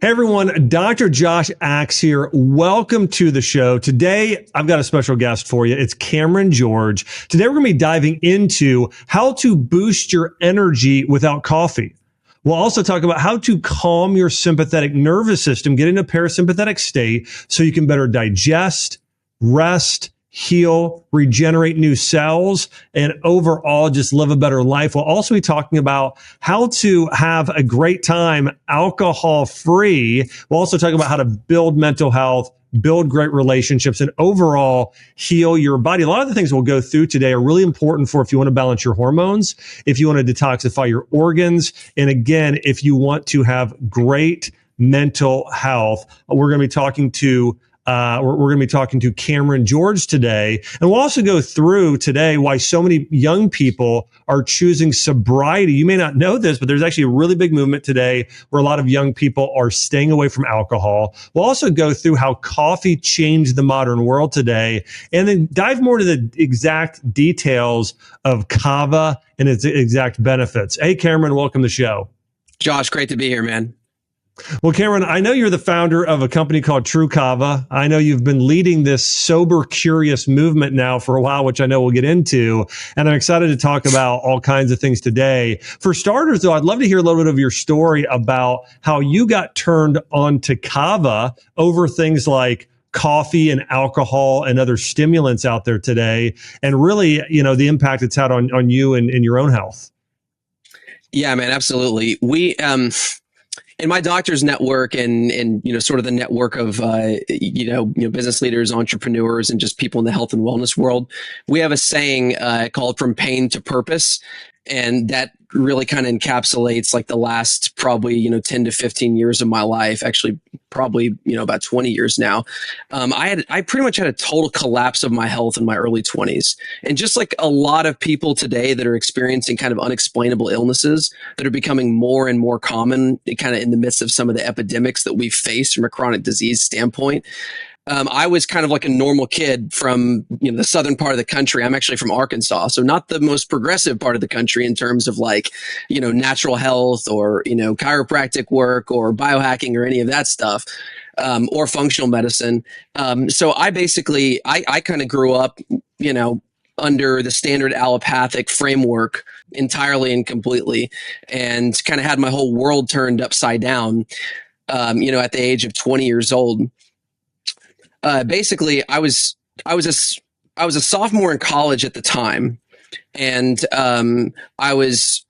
Hey everyone, Dr. Josh Axe here. Welcome to the show. Today, I've got a special guest for you. It's Cameron George. Today, we're going to be diving into how to boost your energy without coffee. We'll also talk about how to calm your sympathetic nervous system, get into a parasympathetic state so you can better digest, rest, heal, regenerate new cells, and overall just live a better life. We'll also be talking about how to have a great time alcohol free. We'll also talk about how to build mental health, build great relationships, and overall heal your body. A lot of the things we'll go through today are really important for if you want to balance your hormones, if you want to detoxify your organs, and again, if you want to have great mental health. We're going to be talking to Cameron George today. And we'll also go through today why so many young people are choosing sobriety. You may not know this, but there's actually a really big movement today where a lot of young people are staying away from alcohol. We'll also go through how coffee changed the modern world today, and then dive more to the exact details of Kava and its exact benefits. Hey, Cameron, welcome to the show. Josh, great to be here, man. Well, Cameron, I know you're the founder of a company called Tru Kava. I know you've been leading this sober, curious movement now for a while, which I know we'll get into. And I'm excited to talk about all kinds of things today. For starters, though, I'd love to hear a little bit of your story about how you got turned on to Kava over things like coffee and alcohol and other stimulants out there today, and really, the impact it's had on you and your own health. Yeah, man, absolutely. We, in my doctor's network and sort of the network of business leaders, entrepreneurs, and just people in the health and wellness world, we have a saying called "from pain to purpose," and that really kind of encapsulates like the last probably 10 to 15 years of my life. Actually, probably about 20 years now. I pretty much had a total collapse of my health in my early 20s, and just like a lot of people today that are experiencing kind of unexplainable illnesses that are becoming more and more common, kind of in the midst of some of the epidemics that we face from a chronic disease standpoint. I was kind of like a normal kid from the southern part of the country. I'm actually from Arkansas, so not the most progressive part of the country in terms of like natural health or chiropractic work or biohacking or any of that stuff, or functional medicine. So I basically I kind of grew up under the standard allopathic framework entirely and completely, and kind of had my whole world turned upside down. At the age of 20 years old. Basically, I was a sophomore in college at the time, and I was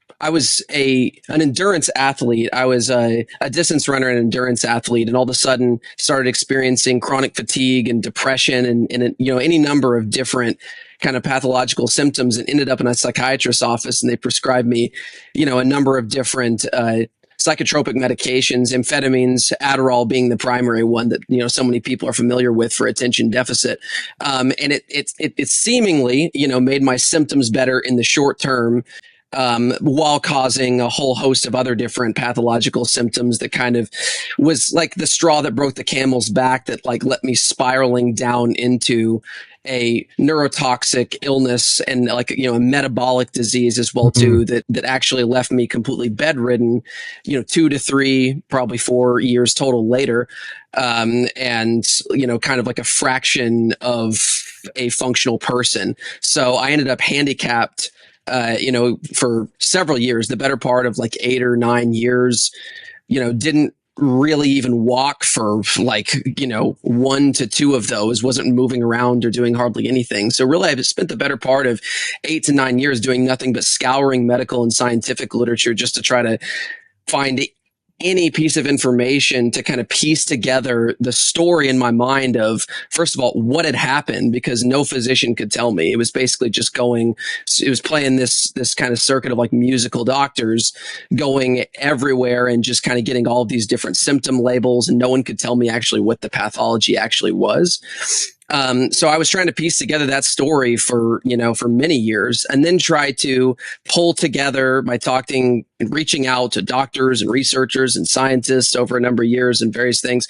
an endurance athlete. I was a distance runner and endurance athlete, and all of a sudden started experiencing chronic fatigue and depression and any number of different kind of pathological symptoms, and ended up in a psychiatrist's office, and they prescribed me a number of different psychotropic medications, amphetamines, Adderall being the primary one that so many people are familiar with for attention deficit, and it seemingly made my symptoms better in the short term, while causing a whole host of other different pathological symptoms that kind of was like the straw that broke the camel's back, that like let me spiraling down into a neurotoxic illness and like a metabolic disease as well too, that actually left me completely bedridden 2 to 3, probably 4 years total later, and kind of like a fraction of a functional person. So I ended up handicapped for several years, the better part of like 8 or 9 years, didn't really even walk for like 1 to 2 of those, wasn't moving around or doing hardly anything. So really I've spent the better part of 8 to 9 years doing nothing but scouring medical and scientific literature just to try to find any piece of information to kind of piece together the story in my mind of, first of all, what had happened, because no physician could tell me. It was basically just it was playing this kind of circuit of like musical doctors going everywhere and just kind of getting all of these different symptom labels, and no one could tell me actually what the pathology actually was. So I was trying to piece together that story for many years, and then try to pull together by reaching out to doctors and researchers and scientists over a number of years and various things,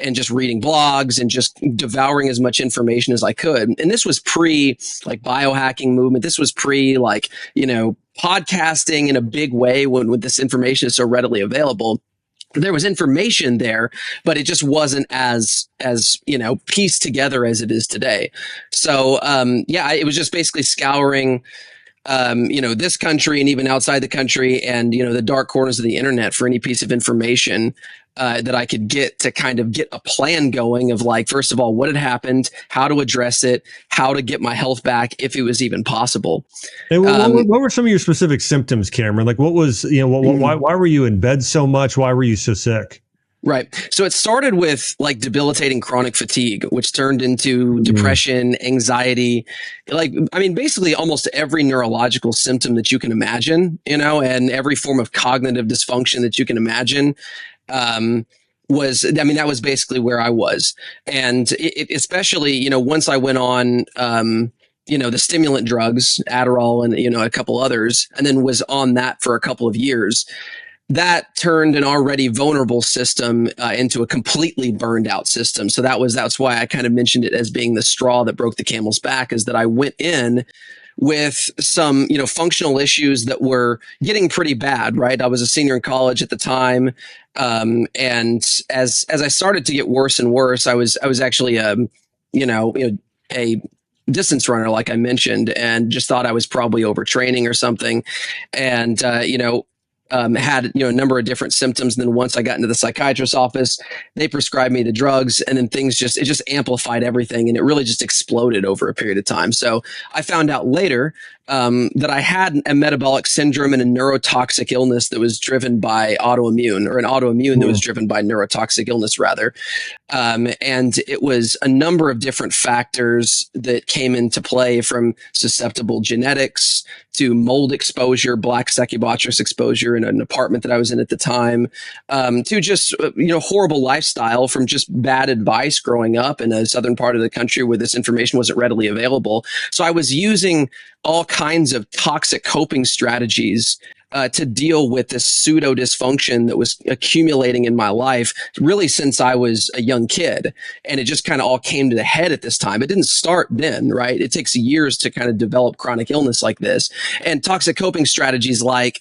and just reading blogs and just devouring as much information as I could. And this was pre like biohacking movement. This was pre podcasting in a big way when this information is so readily available. there was information there, but it just wasn't as pieced together as it is today. So it was just basically scouring this country and even outside the country and, the dark corners of the internet for any piece of information that I could get to kind of get a plan going of like, first of all, what had happened, how to address it, how to get my health back if it was even possible. And what were some of your specific symptoms, Cameron? Like what was, why were you in bed so much? Why were you so sick? Right. So it started with like debilitating chronic fatigue, which turned into depression, anxiety, basically almost every neurological symptom that you can imagine, and every form of cognitive dysfunction that you can imagine. That was basically where I was. And it especially, once I went on, the stimulant drugs, Adderall and, a couple others, and then was on that for a couple of years, that turned an already vulnerable system into a completely burned out system. So that's why I kind of mentioned it as being the straw that broke the camel's back, is that I went in with some, functional issues that were getting pretty bad, right? I was a senior in college at the time. And as I started to get worse and worse, I was actually, a distance runner, like I mentioned, and just thought I was probably overtraining or something. And, had a number of different symptoms. And then once I got into the psychiatrist's office, they prescribed me the drugs, and then it just amplified everything, and it really just exploded over a period of time. So I found out later that I had a metabolic syndrome and a neurotoxic illness that was driven by autoimmune, or an autoimmune that was driven by neurotoxic illness rather. And it was a number of different factors that came into play, from susceptible genetics to mold exposure, black Stachybotrys exposure in an apartment that I was in at the time, to just, horrible lifestyle from just bad advice growing up in a southern part of the country where this information wasn't readily available. So I was using all kinds of toxic coping strategies to deal with this pseudo dysfunction that was accumulating in my life really since I was a young kid. And it just kind of all came to the head at this time. It didn't start then, right? It takes years to kind of develop chronic illness like this. And toxic coping strategies like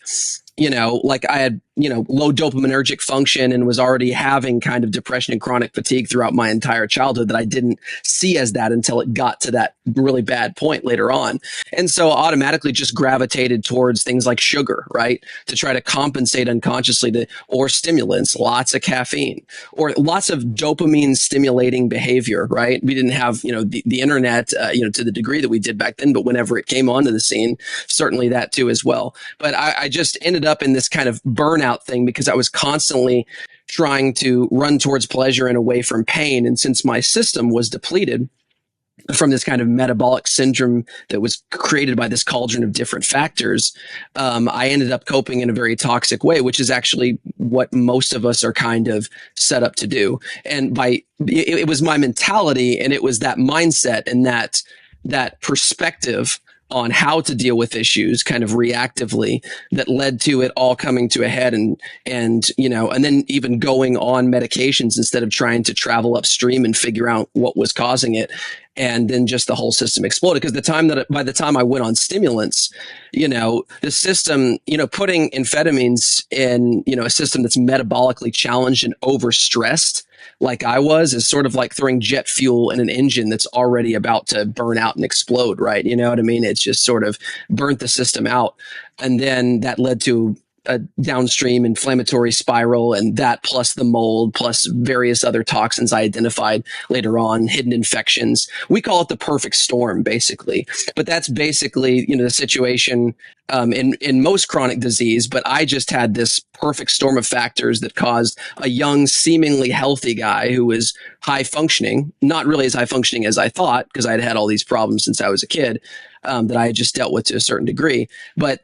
I had, low dopaminergic function and was already having kind of depression and chronic fatigue throughout my entire childhood that I didn't see as that until it got to that really bad point later on. And so automatically just gravitated towards things like sugar, right? To try to compensate unconsciously or stimulants, lots of caffeine, or lots of dopamine stimulating behavior, right? We didn't have, the internet, to the degree that we did back then, but whenever it came onto the scene, certainly that too as well. But I just ended up in this kind of burnout thing because I was constantly trying to run towards pleasure and away from pain. And since my system was depleted from this kind of metabolic syndrome that was created by this cauldron of different factors, I ended up coping in a very toxic way, which is actually what most of us are kind of set up to do. And it was my mentality, and it was that mindset and that perspective on how to deal with issues kind of reactively that led to it all coming to a head, and then even going on medications instead of trying to travel upstream and figure out what was causing it. And then just the whole system exploded, because by the time I went on stimulants, the system, putting amphetamines in, a system that's metabolically challenged and overstressed like I was, is sort of like throwing jet fuel in an engine that's already about to burn out and explode, right? You know what I mean? It's just sort of burnt the system out. And then that led to a downstream inflammatory spiral, and that plus the mold plus various other toxins I identified later on, hidden infections. We call it the perfect storm, basically. But that's basically, the situation in most chronic disease. But I just had this perfect storm of factors that caused a young, seemingly healthy guy who was high functioning, not really as high functioning as I thought, because I'd had all these problems since I was a kid that I had just dealt with to a certain degree. But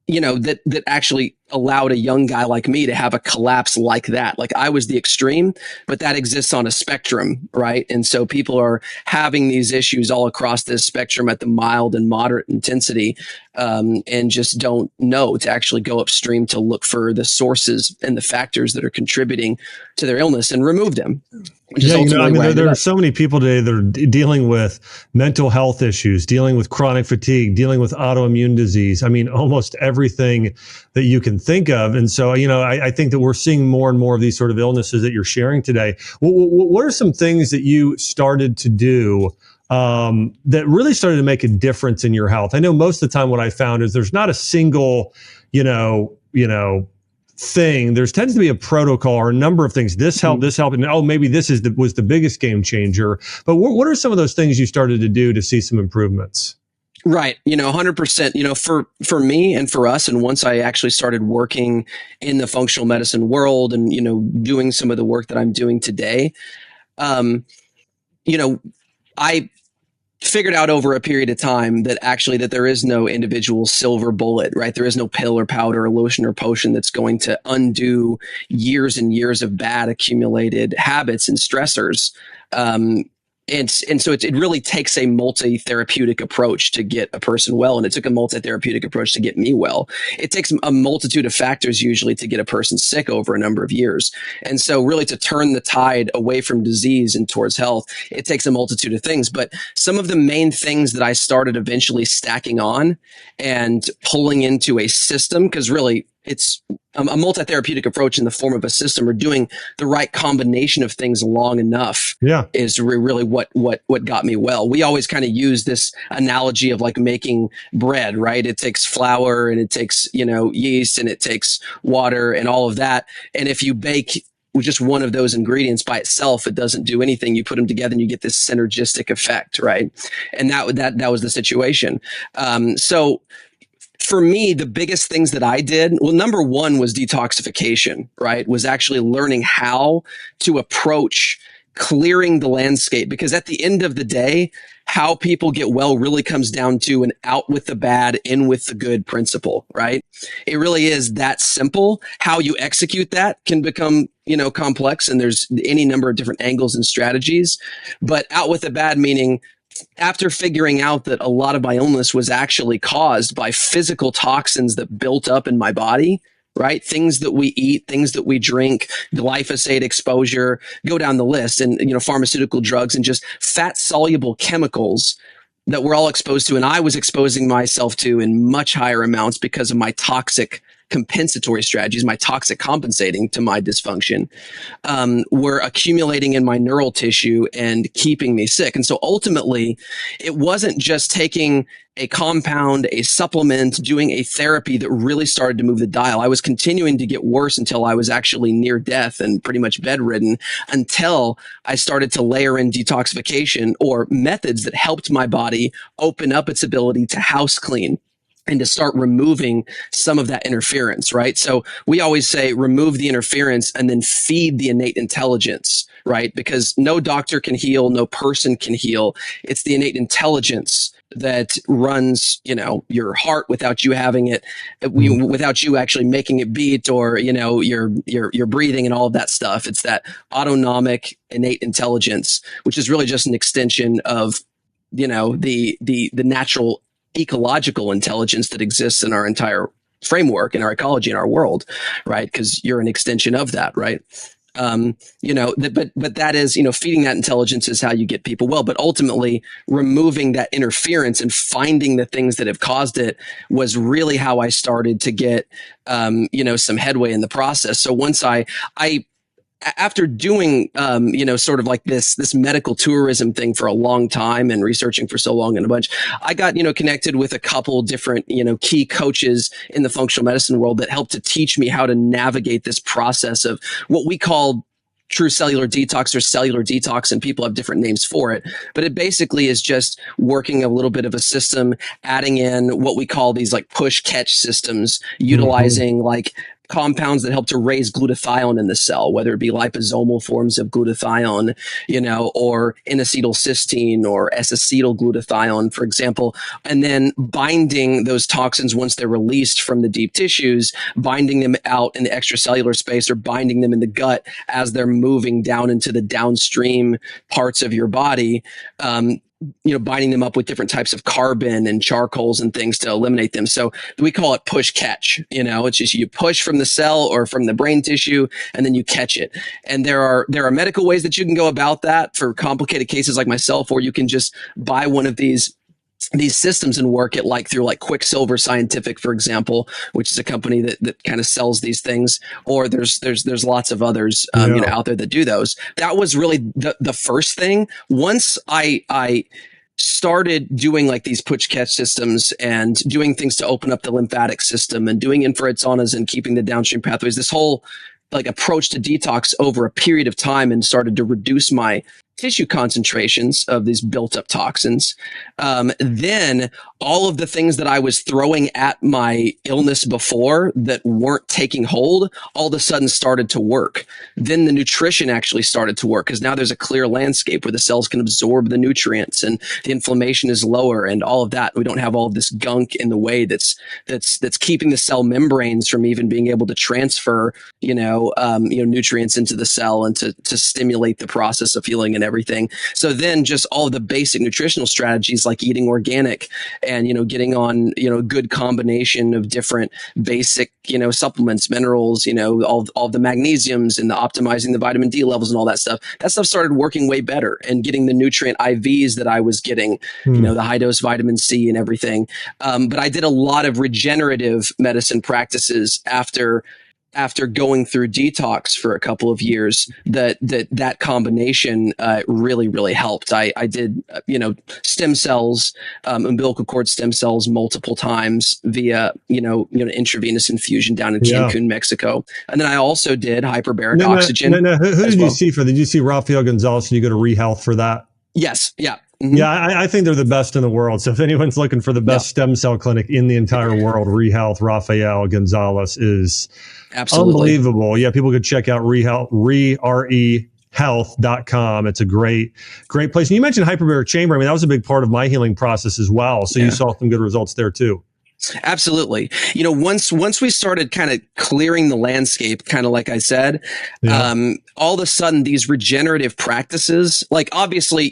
that actually allowed a young guy like me to have a collapse like that. Like I was the extreme, but that exists on a spectrum, right? And so people are having these issues all across this spectrum at the mild and moderate intensity, and just don't know to actually go upstream to look for the sources and the factors that are contributing to their illness and remove them. There are so many people today that are dealing with mental health issues, dealing with chronic fatigue, dealing with autoimmune disease. I mean, almost everything that you can even think of. And so, I think that we're seeing more and more of these sort of illnesses that you're sharing today. What are some things that you started to do that really started to make a difference in your health? I know most of the time what I found is there's not a single, thing. There tends to be a protocol or a number of things. This helped, and maybe this was the biggest game changer. But what are some of those things you started to do to see some improvements? Right. 100%, for me and for us. And once I actually started working in the functional medicine world and, doing some of the work that I'm doing today, I figured out over a period of time that there is no individual silver bullet, right? There is no pill or powder or lotion or potion that's going to undo years and years of bad accumulated habits and stressors. And so it really takes a multi-therapeutic approach to get a person well. And it took a multi-therapeutic approach to get me well. It takes a multitude of factors usually to get a person sick over a number of years. And so really to turn the tide away from disease and towards health, it takes a multitude of things. But some of the main things that I started eventually stacking on and pulling into a system, because really it's a multi-therapeutic approach in the form of a system, or doing the right combination of things long enough is really what got me well. We always kind of use this analogy of like making bread, right? It takes flour and it takes, yeast and it takes water and all of that. And if you bake with just one of those ingredients by itself, it doesn't do anything. You put them together and you get this synergistic effect, right? And that was the situation. So for me, the biggest things that I did, well, number one was detoxification, right? Was actually learning how to approach clearing the landscape, because at the end of the day, how people get well really comes down to an out with the bad, in with the good principle, right? It really is that simple. How you execute that can become, complex, and there's any number of different angles and strategies. But out with the bad, meaning after figuring out that a lot of my illness was actually caused by physical toxins that built up in my body, right? Things that we eat, things that we drink, glyphosate exposure, go down the list, and, pharmaceutical drugs and just fat soluble chemicals that we're all exposed to. And I was exposing myself to in much higher amounts because of my toxic compensatory strategies, my toxic compensating to my dysfunction, were accumulating in my neural tissue and keeping me sick. And so ultimately, it wasn't just taking a compound, a supplement, doing a therapy that really started to move the dial. I was continuing to get worse until I was actually near death and pretty much bedridden, until I started to layer in detoxification, or methods that helped my body open up its ability to house clean and to start removing some of that interference, right? So we always say remove the interference and then feed the innate intelligence, right? Because no doctor can heal, no person can heal. It's the innate intelligence that runs, your heart without you having it, without you actually making it beat, or, your breathing and all of that stuff. It's that autonomic innate intelligence, which is really just an extension of, the natural ecological intelligence that exists in our entire framework, in our ecology, in our world, right? Because you're an extension of that, right? But that is, feeding that intelligence is how you get people well. But ultimately, removing that interference and finding the things that have caused it was really how I started to get, some headway in the process. So once I after doing, sort of like this medical tourism thing for a long time and researching for so long and a bunch, I got, connected with a couple different, key coaches in the functional medicine world that helped to teach me how to navigate this process of what we call true cellular detox or cellular detox, and people have different names for it. But it basically is just working a little bit of a system, adding in what we call these like push catch systems, utilizing like compounds that help to raise glutathione in the cell, whether it be liposomal forms of glutathione, or N-acetylcysteine or S-acetylglutathione, for example, and then binding those toxins once they're released from the deep tissues, binding them out in the extracellular space, or binding them in the gut as they're moving down into the downstream parts of your body. Binding them up with different types of carbon and charcoals and things to eliminate them. So we call it push catch. It's just you push from the cell or from the brain tissue, and then you catch it. And there are medical ways that you can go about that for complicated cases like myself, or you can just buy one of these these systems and work it like through like Quicksilver Scientific, for example, which is a company that kind of sells these things, or there's lots of others out there that do those. That was really the first thing. Once I started doing like these push catch systems and doing things to open up the lymphatic system and doing infrared saunas and keeping the downstream pathways, this whole like approach to detox over a period of time, and started to reduce my tissue concentrations of these built up toxins. Then all of the things that I was throwing at my illness before that weren't taking hold, all of a sudden started to work. Then the nutrition actually started to work, because now there's a clear landscape where the cells can absorb the nutrients and the inflammation is lower and all of that. We don't have all of this gunk in the way that's keeping the cell membranes from even being able to transfer, nutrients into the cell and to stimulate the process of healing and everything. So then just all of the basic nutritional strategies like eating organic and, getting on, a good combination of different basic, supplements, minerals, all the magnesiums and the optimizing the vitamin D levels and all that stuff started working way better, and getting the nutrient IVs that I was getting, the high dose vitamin C and everything. But I did a lot of regenerative medicine practices after going through detox for a couple of years. That combination really helped. I did stem cells, umbilical cord stem cells multiple times via intravenous infusion down in Cancun, Mexico, and then I also did hyperbaric oxygen. Who did you see for that? Did you see Rafael Gonzalez and you go to ReHealth for that? Yes. Yeah. Mm-hmm. Yeah, I think they're the best in the world. So if anyone's looking for the best stem cell clinic in the entire world, ReHealth, Rafael Gonzalez is absolutely unbelievable. Yeah, people could check out ReHealth, rehealth.com. It's a great place. And you mentioned hyperbaric chamber. I mean, that was a big part of my healing process as well. So you saw some good results there too. Absolutely. Once we started kind of clearing the landscape, kind of like I said, all of a sudden these regenerative practices, like obviously,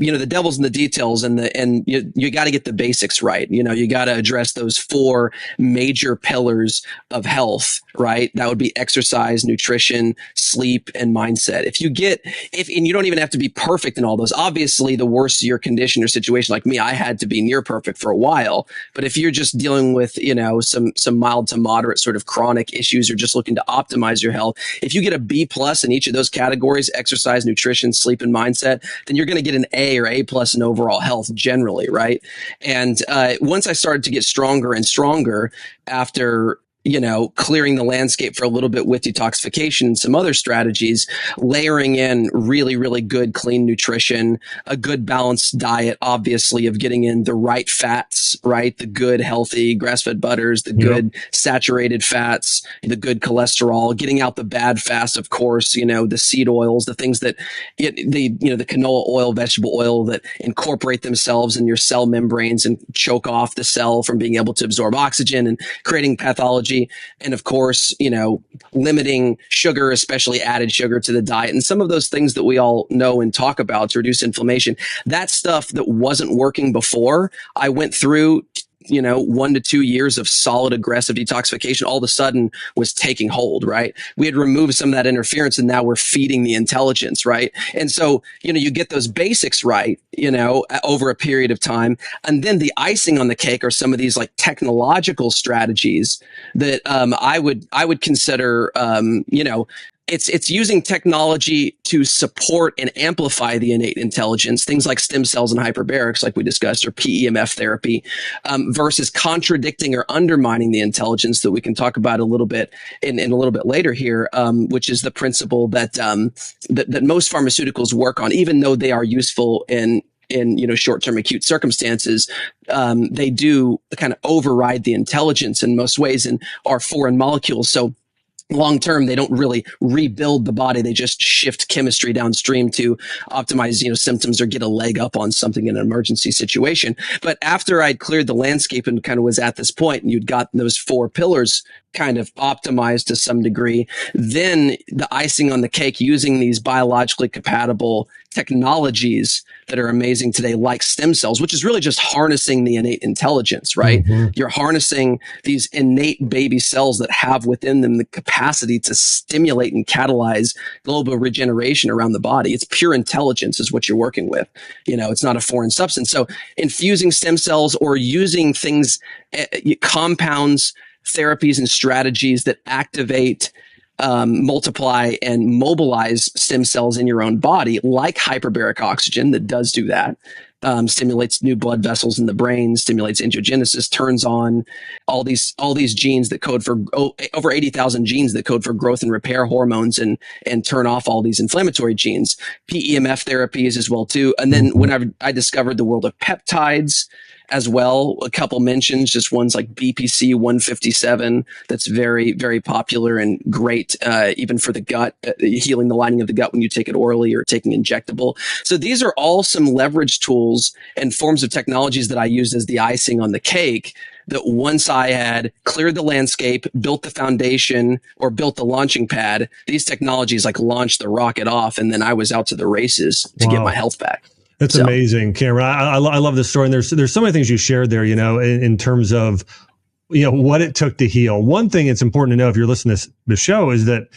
the devil's in the details, and you got to get the basics right. You got to address those 4 major pillars of health, right? That would be exercise, nutrition, sleep, and mindset. And you don't even have to be perfect in all those. Obviously, the worse your condition or situation, like me, I had to be near perfect for a while. But if you're just dealing with, some mild to moderate sort of chronic issues, or just looking to optimize your health, if you get a B+ in each of those categories, exercise, nutrition, sleep, and mindset, then you're going to get an A or A+ in overall health generally, right? And once I started to get stronger and stronger after clearing the landscape for a little bit with detoxification and some other strategies, layering in really, really good, clean nutrition, a good balanced diet, obviously, of getting in the right fats, right? The good, healthy grass-fed butters, the good saturated fats, the good cholesterol, getting out the bad fats, of course, the seed oils, the things that, the canola oil, vegetable oil that incorporate themselves in your cell membranes and choke off the cell from being able to absorb oxygen and creating pathology. And of course, limiting sugar, especially added sugar, to the diet, and some of those things that we all know and talk about to reduce inflammation. That stuff that wasn't working before, I went through 1 to 2 years of solid aggressive detoxification, all of a sudden was taking hold, right? We had removed some of that interference, and now we're feeding the intelligence, right? And so, you get those basics right, over a period of time. And then the icing on the cake are some of these like technological strategies that I would consider, it's using technology to support and amplify the innate intelligence, things like stem cells and hyperbarics, like we discussed, or PEMF therapy, versus contradicting or undermining the intelligence that we can talk about a little bit in a little bit later here, which is the principle that most pharmaceuticals work on, even though they are useful in short-term acute circumstances. They do kind of override the intelligence in most ways and are foreign molecules. So long term, they don't really rebuild the body. They just shift chemistry downstream to optimize, symptoms or get a leg up on something in an emergency situation. But after I'd cleared the landscape and kind of was at this point, and you'd got those 4 pillars kind of optimized to some degree, then the icing on the cake, using these biologically compatible technologies that are amazing today, like stem cells, which is really just harnessing the innate intelligence, right? You're harnessing these innate baby cells that have within them the capacity to stimulate and catalyze global regeneration around the body. It's pure intelligence is what you're working with. It's not a foreign substance. So infusing stem cells or using things, compounds, therapies and strategies that activate, multiply and mobilize stem cells in your own body, like hyperbaric oxygen that does do that, stimulates new blood vessels in the brain, stimulates angiogenesis, turns on all these genes that code for over 80,000 genes that code for growth and repair hormones and turn off all these inflammatory genes. PEMF therapies as well too. And then when I discovered the world of peptides as well, a couple mentions, just ones like BPC 157, that's very, very popular and great, even for the gut, healing the lining of the gut when you take it orally or taking injectable. So these are all some leverage tools and forms of technologies that I used as the icing on the cake, that once I had cleared the landscape, built the foundation, or built the launching pad, these technologies like launched the rocket off, and then I was out to the races to get my health back. That's amazing, Cameron. I love this story. And there's so many things you shared there, in terms of, what it took to heal. One thing it's important to know if you're listening to the show is that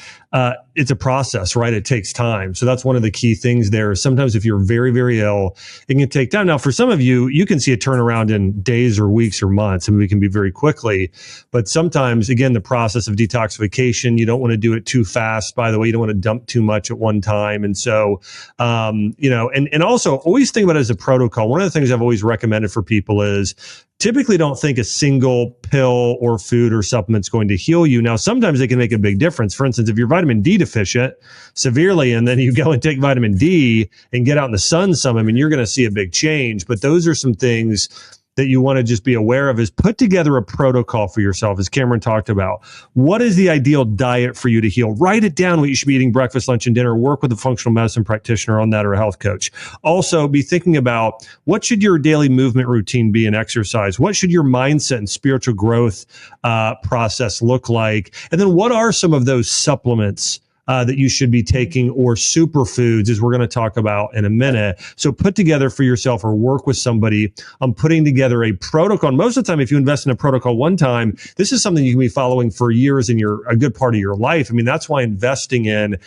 it's a process, right? It takes time. So that's one of the key things there. Sometimes if you're very, very ill, it can take time. Now, for some of you, you can see a turnaround in days or weeks or months. I mean, we can be very quickly. But sometimes, again, the process of detoxification, you don't want to do it too fast. By the way, you don't want to dump too much at one time. And so, and also always think about it as a protocol. One of the things I've always recommended for people is typically don't think a single pill or food or supplement is going to heal you. Now, sometimes they can make a big difference. For instance, if you're vitamin D deficient severely, and then you go and take vitamin D and get out in the sun some, I mean, you're going to see a big change. But those are some things that you want to just be aware of, is put together a protocol for yourself, as Cameron talked about. What is the ideal diet for you to heal? Write it down, what you should be eating breakfast, lunch, and dinner. Work with a functional medicine practitioner on that, or a health coach. Also, be thinking about what should your daily movement routine be and exercise? What should your mindset and spiritual growth process look like? And then what are some of those supplements that you should be taking, or superfoods, as we're going to talk about in a minute. So put together for yourself, or work with somebody on putting together a protocol. Most of the time, if you invest in a protocol one time, this is something you can be following for years in a good part of your life. I mean, that's why investing in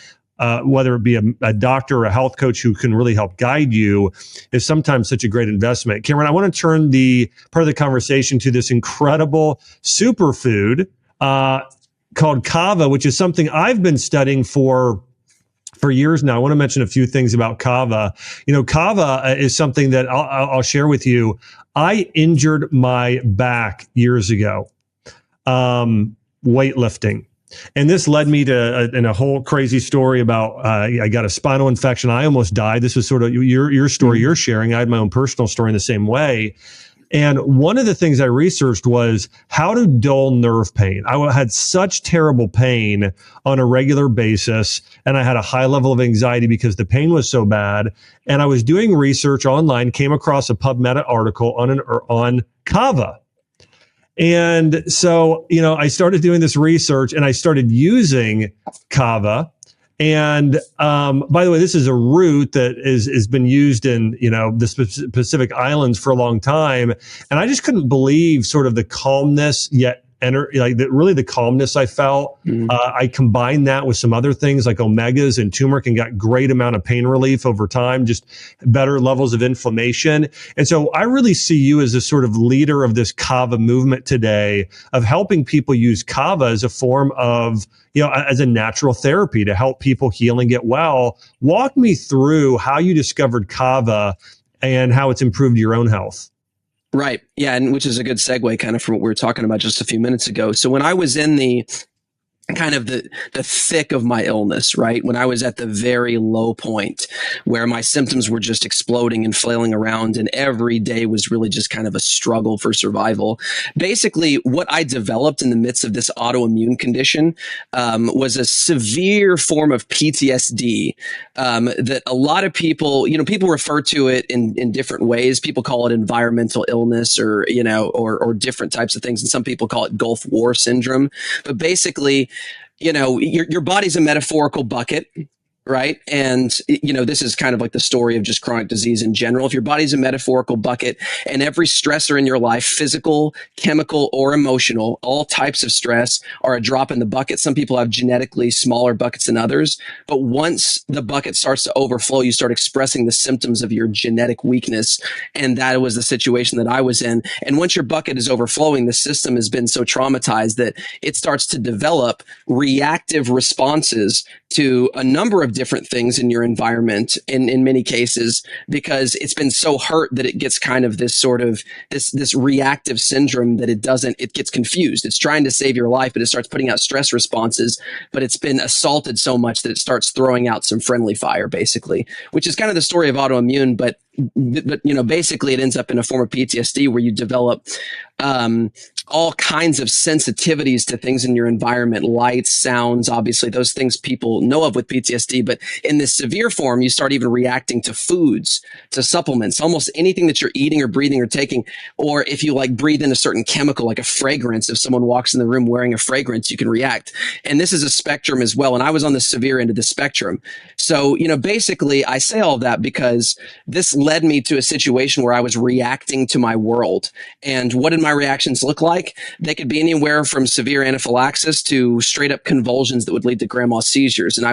whether it be a doctor or a health coach who can really help guide you is sometimes such a great investment. Cameron, I want to turn the part of the conversation to this incredible superfood called Kava, which is something I've been studying for years now. I want to mention a few things about Kava. Kava is something that I'll share with you. I injured my back years ago, weightlifting. And this led me to a whole crazy story about, I got a spinal infection. I almost died. This was sort of your story you're sharing. I had my own personal story in the same way. And one of the things I researched was how to dull nerve pain. I had such terrible pain on a regular basis, and I had a high level of anxiety because the pain was so bad. And I was doing research online, came across a PubMed article on Kava. And so, I started doing this research, and I started using Kava. And by the way, this is a root that has been used in the Pacific Islands for a long time, and I just couldn't believe sort of the calmness yet really the calmness I felt. I combined that with some other things like omegas and turmeric, and got great amount of pain relief over time, just better levels of inflammation. And so I really see you as a sort of leader of this Kava movement today, of helping people use Kava as a form of, as a natural therapy to help people heal and get well. Walk me through how you discovered Kava and how it's improved your own health. Right. Yeah. And which is a good segue kind of from what we were talking about just a few minutes ago. So when I was in the kind of the thick of my illness, right? When I was at the very low point where my symptoms were just exploding and flailing around, and every day was really just kind of a struggle for survival. Basically, what I developed in the midst of this autoimmune condition was a severe form of PTSD that a lot of people, people refer to it in different ways. People call it environmental illness, or different types of things. And some people call it Gulf War syndrome. But basically, your body's a metaphorical bucket, right? And, this is kind of like the story of just chronic disease in general. If your body's a metaphorical bucket and every stressor in your life, physical, chemical, or emotional, all types of stress are a drop in the bucket. Some people have genetically smaller buckets than others. But once the bucket starts to overflow, you start expressing the symptoms of your genetic weakness. And that was the situation that I was in. And once your bucket is overflowing, the system has been so traumatized that it starts to develop reactive responses to a number of different things in your environment in many cases, because it's been so hurt that it gets kind of this sort of this reactive syndrome that it gets confused. It's trying to save your life, but it starts putting out stress responses, but it's been assaulted so much that it starts throwing out some friendly fire, basically, which is kind of the story of autoimmune. But basically it ends up in a form of PTSD where you develop all kinds of sensitivities to things in your environment, lights, sounds, obviously those things people know of with PTSD. But in this severe form, you start even reacting to foods, to supplements, almost anything that you're eating or breathing or taking. Or if you like breathe in a certain chemical, like a fragrance, if someone walks in the room wearing a fragrance, you can react. And this is a spectrum as well. And I was on the severe end of the spectrum. So, basically I say all of that because this led me to a situation where I was reacting to my world. And what did my reactions look like? They could be anywhere from severe anaphylaxis to straight up convulsions that would lead to grand mal seizures. And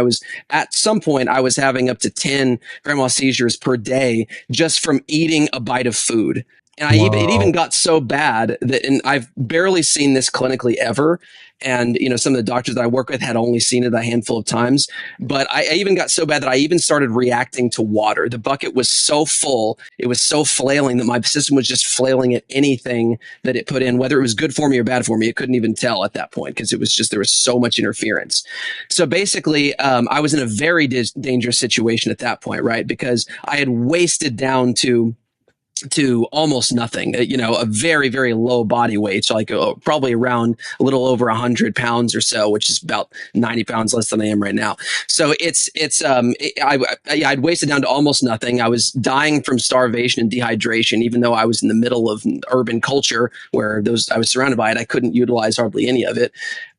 at some point, I was having up to 10 grand mal seizures per day just from eating a bite of food. And it even got so bad that, and I've barely seen this clinically ever. And, some of the doctors that I work with had only seen it a handful of times, but I even got so bad that I even started reacting to water. The bucket was so full. It was so flailing that my system was just flailing at anything that it put in, whether it was good for me or bad for me. It couldn't even tell at that point because there was so much interference. So basically, I was in a very dangerous situation at that point, right? Because I had wasted down to almost nothing, a very, very low body weight. So probably around a little over 100 pounds or so, which is about 90 pounds less than I am right now. So I'd wasted down to almost nothing. I was dying from starvation and dehydration, even though I was in the middle of urban culture where I was surrounded by it. I couldn't utilize hardly any of it.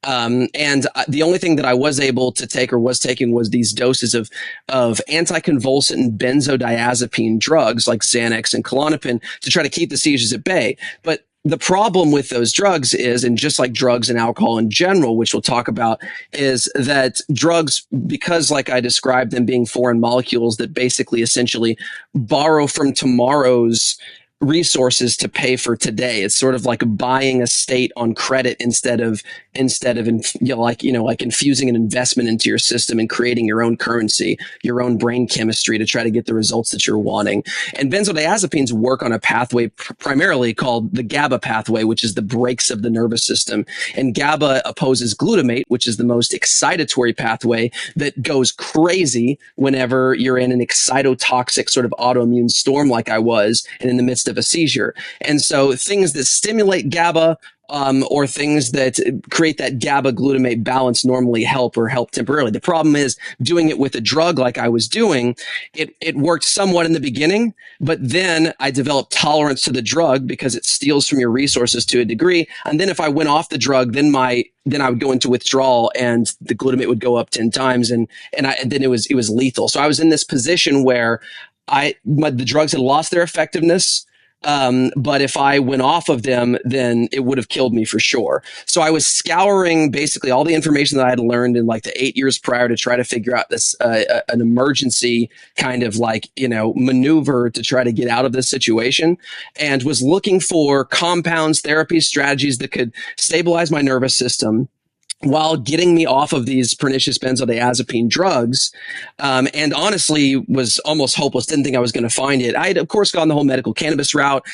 And the only thing that I was able to take or was taking was these doses of anticonvulsant and benzodiazepine drugs like Xanax and Klonopin to try to keep the seizures at bay. But the problem with those drugs is, and just like drugs and alcohol in general, which we'll talk about, is that drugs, because like I described them being foreign molecules that basically essentially borrow from tomorrow's resources to pay for today. It's sort of like buying a state on credit instead of like infusing an investment into your system and creating your own currency, your own brain chemistry to try to get the results that you're wanting. And benzodiazepines work on a pathway primarily called the GABA pathway, which is the brakes of the nervous system. And GABA opposes glutamate, which is the most excitatory pathway that goes crazy whenever you're in an excitotoxic sort of autoimmune storm like I was and in the midst of a seizure. And so things that stimulate GABA or things that create that GABA glutamate balance normally help temporarily. The problem is doing it with a drug like I was doing. It worked somewhat in the beginning, but then I developed tolerance to the drug because it steals from your resources to a degree. And then if I went off the drug, then I would go into withdrawal and the glutamate would go up 10 times and then it was lethal. So I was in this position where the drugs had lost their effectiveness. But if I went off of them, then it would have killed me for sure. So I was scouring basically all the information that I had learned in like the 8 years prior to try to figure out this, an emergency kind of maneuver to try to get out of this situation, and was looking for compounds, therapies, strategies that could stabilize my nervous system while getting me off of these pernicious benzodiazepine drugs, and honestly was almost hopeless. Didn't think I was going to find it. I had, of course, gone the whole medical cannabis route.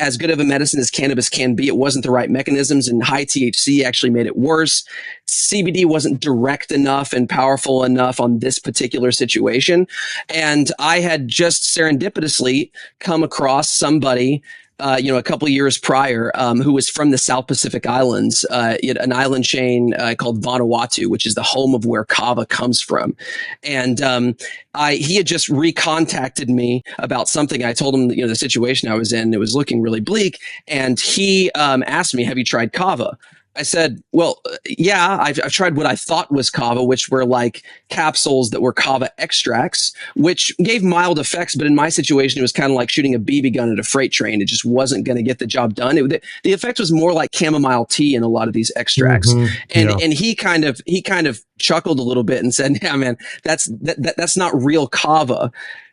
As good of a medicine as cannabis can be, it wasn't the right mechanisms, and high THC actually made it worse. CBD wasn't direct enough and powerful enough on this particular situation. And I had just serendipitously come across somebody a couple of years prior, who was from the South Pacific Islands, an island chain called Vanuatu, which is the home of where kava comes from. And he had just recontacted me about something. I told him, the situation I was in, it was looking really bleak. And he asked me, have you tried kava? I said, well, yeah, I've tried what I thought was kava, which were like capsules that were kava extracts, which gave mild effects. But in my situation, it was kind of like shooting a BB gun at a freight train. It just wasn't going to get the job done. The effect was more like chamomile tea in a lot of these extracts. And he kind of chuckled a little bit and said, yeah, man, that's not real kava.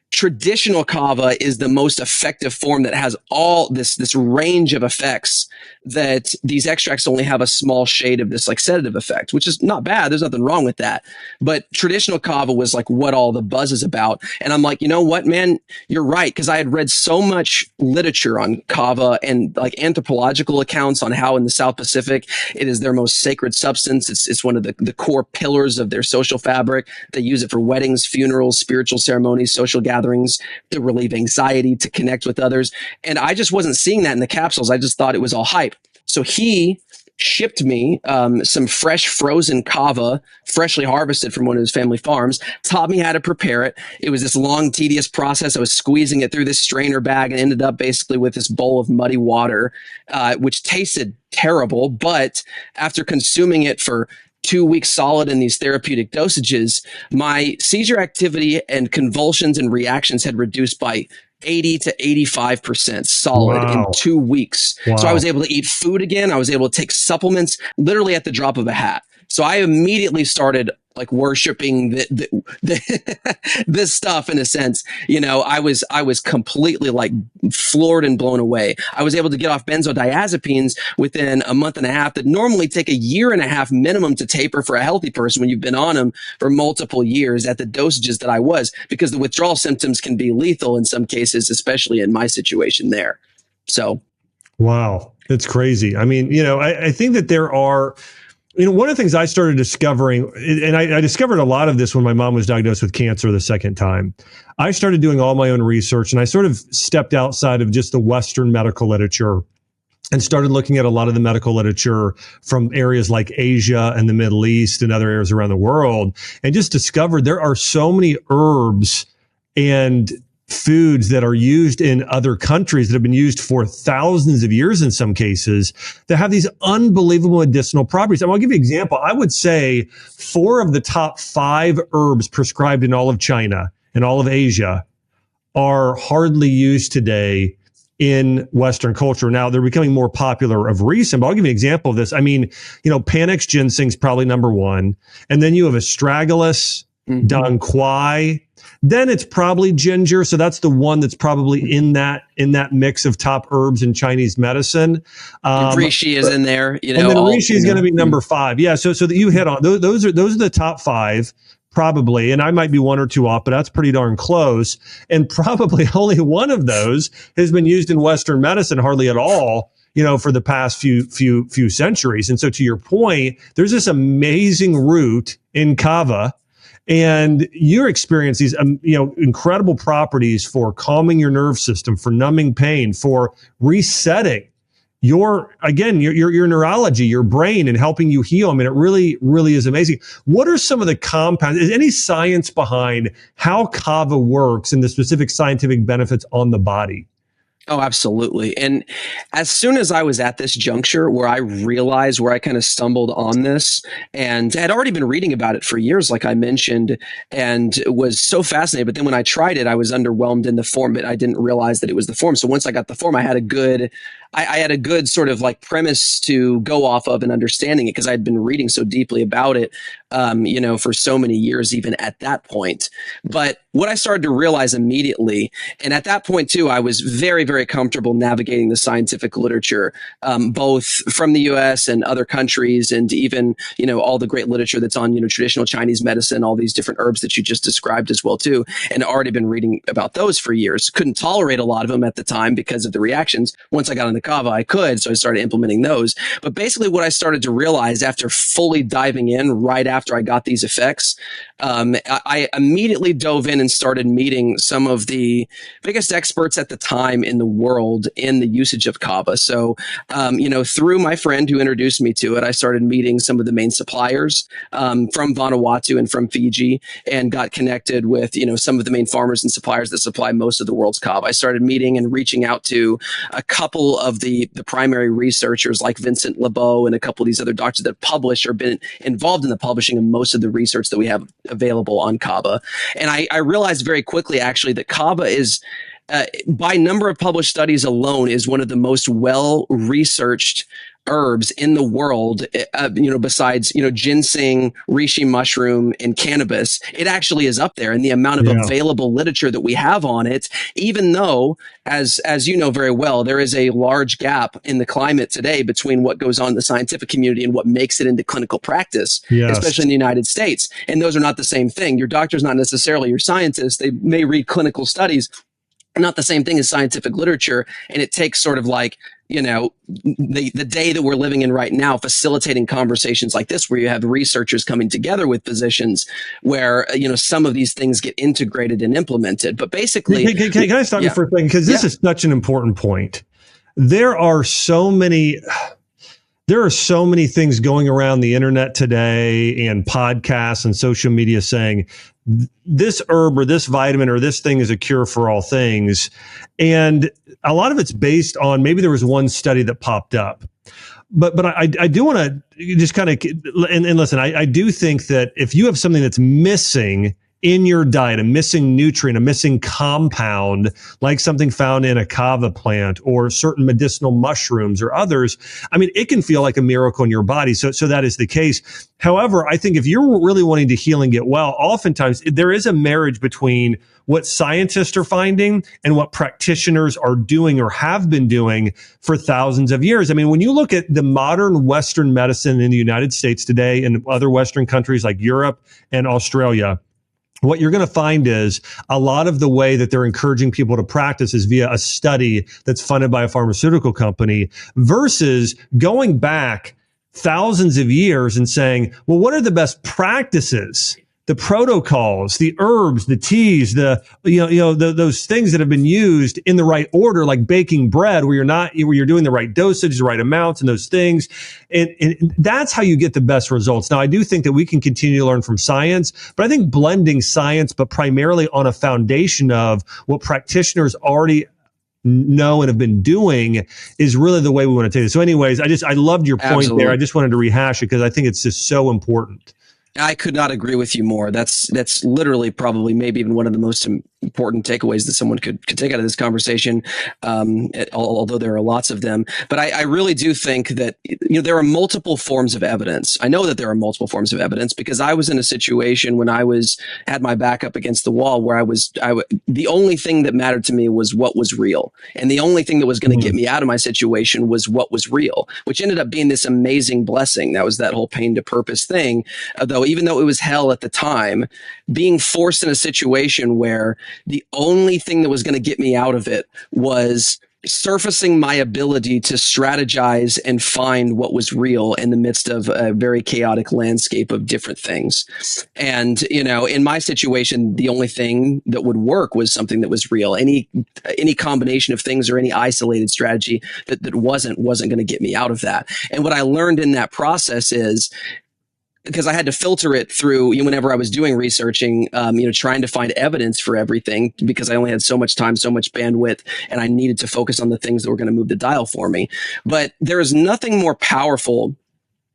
Traditional kava is the most effective form that has all this range of effects that these extracts only have a small shade of this like sedative effect, which is not bad. There's nothing wrong with that. But traditional kava was like what all the buzz is about. And I'm like, you know what, man, you're right. Cause I had read so much literature on kava and like anthropological accounts on how in the South Pacific, it is their most sacred substance. It's one of the core pillars of their social fabric. They use it for weddings, funerals, spiritual ceremonies, social gatherings, to relieve anxiety, to connect with others. And I just wasn't seeing that in the capsules. I just thought it was all hype. So he shipped me some fresh frozen kava, freshly harvested from one of his family farms, taught me how to prepare it. It was this long, tedious process. I was squeezing it through this strainer bag and ended up basically with this bowl of muddy water, which tasted terrible. But after consuming it for 2 weeks solid in these therapeutic dosages, my seizure activity and convulsions and reactions had reduced by 80 to 85% solid in 2 weeks. So I was able to eat food again. I was able to take supplements literally at the drop of a hat. So I immediately started like worshiping this stuff in a sense. You know, I was completely like floored and blown away. I was able to get off benzodiazepines within a month and a half that normally take a year and a half minimum to taper for a healthy person when you've been on them for multiple years at the dosages that I was, because the withdrawal symptoms can be lethal in some cases, especially in my situation there. So. Wow. It's crazy. I mean, you know, I think that there are, you know, one of the things I started discovering, and I discovered a lot of this when my mom was diagnosed with cancer the second time. I started doing all my own research, and I sort of stepped outside of just the Western medical literature and started looking at a lot of the medical literature from areas like Asia and the Middle East and other areas around the world, and just discovered there are so many herbs and foods that are used in other countries that have been used for thousands of years in some cases that have these unbelievable medicinal properties. And I'll give you an example. I would say 4 of the top 5 herbs prescribed in all of China and all of Asia are hardly used today in Western culture. Now they're becoming more popular of recent, but I'll give you an example of this. I mean, you know, Panax ginseng's probably number 1. And then you have astragalus, Dong Quai. Then it's probably ginger. So that's the one that's probably in that mix of top herbs in Chinese medicine. Reishi is in there, you know. And then Reishi is going to be number 5. Yeah. So that you hit on those are the top 5 probably. And I might be 1 or 2 off, but that's pretty darn close. And probably only one of those has been used in Western medicine hardly at all, you know, for the past few centuries. And so to your point, there's this amazing root in kava. And you're experiencing these, you know, incredible properties for calming your nerve system, for numbing pain, for resetting your neurology, your brain, and helping you heal. I mean, it really, really is amazing. What are some of the compounds? Is any science behind how kava works and the specific scientific benefits on the body? Oh, absolutely. And as soon as I was at this juncture where I realized where I kind of stumbled on this, and had already been reading about it for years, like I mentioned, and was so fascinated. But then when I tried it, I was underwhelmed in the form, but I didn't realize that it was the form. So once I got the form, I had a good sort of like premise to go off of and understanding it, because I had been reading so deeply about it, you know, for so many years, even at that point. But what I started to realize immediately, and at that point too, I was very, very comfortable navigating the scientific literature, both from the US and other countries, and even, you know, all the great literature that's on, you know, traditional Chinese medicine, all these different herbs that you just described as well too, and already been reading about those for years. Couldn't tolerate a lot of them at the time because of the reactions. Once I got on the kava, I could, so I started implementing those. But basically what I started to realize after fully diving in right after I got these effects, I immediately dove in and started meeting some of the biggest experts at the time in the world in the usage of kava. So, you know, through my friend who introduced me to it, I started meeting some of the main suppliers from Vanuatu and from Fiji, and got connected with, you know, some of the main farmers and suppliers that supply most of the world's kava. I started meeting and reaching out to a couple of the primary researchers like Vincent LeBeau and a couple of these other doctors that publish or been involved in the publishing of most of the research that we have available on Kava. And I realized very quickly, actually, that Kava is, by number of published studies alone, is one of the most well-researched herbs in the world, besides, ginseng, reishi mushroom, and cannabis. It actually is up there in the amount of available literature that we have on it, even though, as you know very well, there is a large gap in the climate today between what goes on in the scientific community and what makes it into clinical practice, especially in the United States. And those are not the same thing. Your doctor's not necessarily your scientist. They may read clinical studies, not the same thing as scientific literature. And it takes sort of like, the day that we're living in right now, facilitating conversations like this, where you have researchers coming together with physicians, where, some of these things get integrated and implemented. But basically, can I stop you for a second? Because this is such an important point. There are so many things going around the internet today, and podcasts and social media saying this herb or this vitamin or this thing is a cure for all things. And a lot of it's based on, maybe there was one study that popped up. But I do want to just kind of, and listen, I do think that if you have something that's missing in your diet, a missing nutrient, a missing compound, like something found in a kava plant or certain medicinal mushrooms or others, I mean, it can feel like a miracle in your body. So that is the case. However, I think if you're really wanting to heal and get well, oftentimes there is a marriage between what scientists are finding and what practitioners are doing or have been doing for thousands of years. I mean, when you look at the modern Western medicine in the United States today and other Western countries like Europe and Australia, what you're going to find is a lot of the way that they're encouraging people to practice is via a study that's funded by a pharmaceutical company, versus going back thousands of years and saying, well, what are the best practices, the protocols, the herbs, the teas, those things that have been used in the right order, like baking bread, where you're doing the right dosage, the right amounts, and those things. And that's how you get the best results. Now, I do think that we can continue to learn from science, but I think blending science, but primarily on a foundation of what practitioners already know and have been doing, is really the way we want to take it. So anyways, I loved your point there. I just wanted to rehash it because I think it's just so important. I could not agree with you more. That's literally probably maybe even one of the most important takeaways that someone could take out of this conversation, although there are lots of them. But I really do think that there are multiple forms of evidence. I know that there are multiple forms of evidence because I was in a situation when I had my back up against the wall where the only thing that mattered to me was what was real. And the only thing that was going to get me out of my situation was what was real, which ended up being this amazing blessing. That was that whole pain to purpose thing. Although even though it was hell at the time, being forced in a situation where the only thing that was going to get me out of it was surfacing my ability to strategize and find what was real in the midst of a very chaotic landscape of different things. And, in my situation, the only thing that would work was something that was real. Any combination of things or any isolated strategy that wasn't going to get me out of that. And what I learned in that process is, because I had to filter it through whenever I was doing researching, trying to find evidence for everything, because I only had so much time, so much bandwidth, and I needed to focus on the things that were going to move the dial for me. But there is nothing more powerful